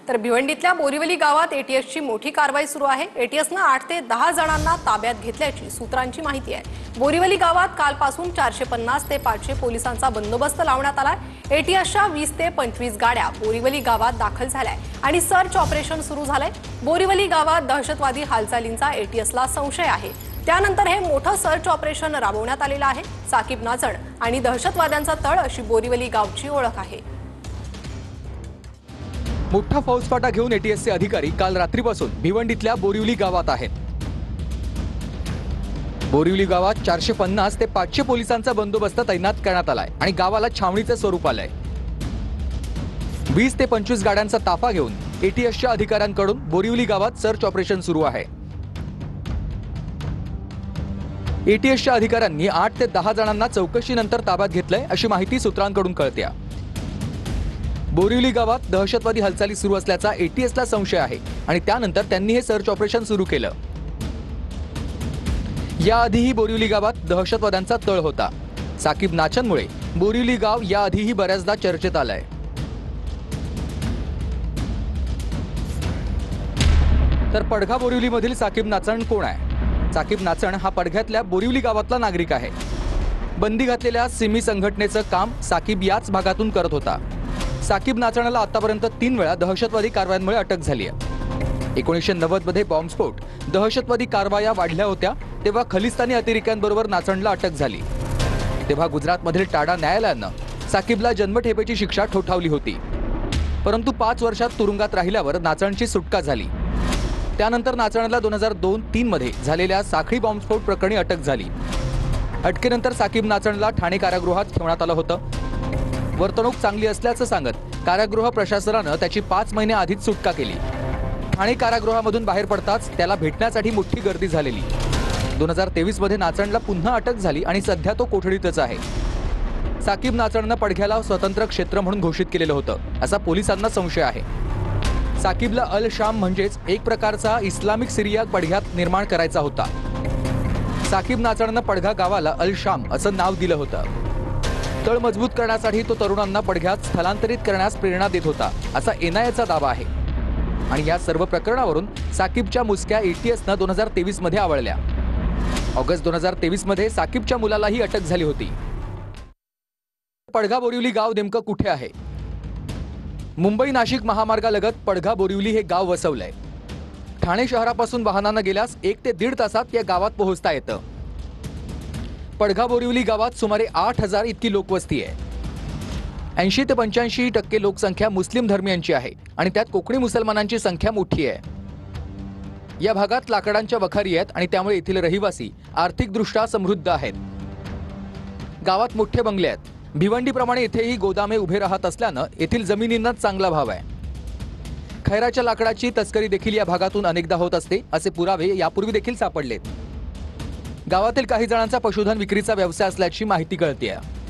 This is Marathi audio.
तर भिवंडीतल्या बोरीवली गावात एटीएसची मोठी कारवाई सुरू आहे। एटीएसनं 8 ते 10 जणांना ताब्यात घेतल्याची सूत्रांची माहिती आहे। बोरीवली गावात कालपासून 450 ते 500 पोलिसांचा बंदोबस्त लावण्यात आलाय। एटीएसच्या 20 ते 25 गाड्या बोरीवली गावात दाखल झाल्या आणि सर्च ऑपरेशन सुरू झालंय। बोरीवली गावात दहशतवादी हालचालींचा एटीएसला संशय आहे। त्यानंतर हे मोठं सर्च ऑपरेशन राबवण्यात आलेलं आहे। साकीब नाचण आणि दहशतवाद्यांचा तळ अशी बोरीवली गावची ओळख आहे। मोठा फौजफाटा घेऊन एटीएसचे अधिकारी काल रात्रीपासून भिवंडीतल्या बोरिवली गावात आहेत। बोरिवली गावात 450 ते 500 पोलिसांचा बंदोबस्त तैनात करण्यात आलाय आणि गावाला छावणीचे स्वरूप आलंय। 20 ते 25 गाड्यांचा ताफा घेऊन एटीएसच्या अधिकाऱ्यांकडून बोरिवली गावात सर्च ऑपरेशन सुरू आहे। एटीएसच्या अधिकाऱ्यांनी 8 ते 10 जणांना चौकशीनंतर ताब्यात घेतलंय अशी माहिती सूत्रांकडून कळते। बोरिवली गावात दहशतवादी हालचाली सुरू असल्याचा एटीएसला संशय आहे आणि त्यानंतर त्यांनी हे सर्च ऑपरेशन सुरू केलं। याआधीही बोरिवली गावात दहशतवाद्यांचा तळ होता। साकीब नाचनमुळे बोरिवली गाव याआधीही बऱ्याचदा चर्चेत आलंय। तर पडघा बोरिवलीमधील साकीब नाचण कोण आहे? साकीब नाचण हा पडघ्यातल्या बोरिवली गावातला नागरिक आहे। बंदी घातलेल्या सिमी संघटनेचं काम साकीब याच भागातून करत होता। साकीब नाचणला आतापर्यंत 3 वेळा दहशतवादी कारवायांमुळे अटक झाली आहे। 1990 मध्ये बॉम्बस्फोट, दहशतवादी कारवाया वाढल्या होत्या तेव्हा खलिस्तानी अतिरेक्यांबरोबर नाचणला अटक झाली। तेव्हा गुजरातमधील टाडा न्यायालयानं साकीबला जन्मठेपेची शिक्षा ठोठावली होती, परंतु 5 वर्षात तुरुंगात राहिल्यावर नाचणची सुटका झाली। त्यानंतर नाचणला 2002-3 मध्ये झालेल्या साखळी बॉम्बस्फोट प्रकरणी अटक झाली। अटकेनंतर साकीब नाचणला ठाणे कारागृहात ठेवण्यात आलं होतं। वर्तणूक चांगली असल्याचं सांगत कारागृह प्रशासनानं त्याची 5 महिने आधीच सुटका केली। ठाणे कारागृहामधून बाहेर पडताच त्याला भेटण्यासाठी मोठी गर्दी झालेली। 2023 मध्ये नाचणला पुन्हा अटक झाली आणि सध्या तो कोठडीतच आहे। साकीब नाचणनं पडघ्याला स्वतंत्र क्षेत्र म्हणून घोषित केलेलं होतं असा पोलिसांना संशय आहे। साकीबला अल शाम म्हणजेच एक प्रकारचा इस्लामिक सिरिया पडघ्यात निर्माण करायचा होता। साकीब नाचणनं पडघा गावाला अल शाम असं नाव दिलं होतं। तळ मजबूत करण्यासाठी तो तरुणांना पडघ्यात स्थलांतरित करण्यास प्रेरणा देत होता असा एनआयएचा दावा आहे। आणि या सर्व प्रकरणावरून साकीबच्या मुसक्या एटीएसनं 2023 मध्ये आवळल्या। ऑगस्ट 2023 मध्ये साकीबच्या मुलालाही अटक झाली होती। पडघा बोरिवली गाव नेमकं कुठे आहे? मुंबई नाशिक महामार्गालगत पडघा बोरिवली हे गाव वसवलंय। ठाणे शहरापासून वाहनानं गेल्यास 1 ते 1.5 तासात या गावात पोहोचता येतं। पडघा बोरिवली गावात सुमारे 8000 इतकी लोकवस्ती आहे। 80 ते 85% लोकसंख्या मुस्लिम धर्मियांची आहे आणि त्यात कोकणी मुसलमानांची संख्या मोठी आहे। या भागात लाकडांच्या वखारी आहेत आणि त्यामुळे येथील रहिवासी आर्थिकदृष्ट्या समृद्ध आहेत। गावात मोठे बंगले आहेत। भिवंडीप्रमाणे येथेही गोदामे उभे राहत असल्यानं येथील जमिनींना चांगला भाव आहे। खैराच्या लाकडाची तस्करी देखील या भागातून अनेकदा होत असते असे पुरावे यापूर्वी देखील सापडलेत। गावातील काही जणांचा पशुधन विक्रीचा व्यवसाय असल्याची माहिती कळते आहे।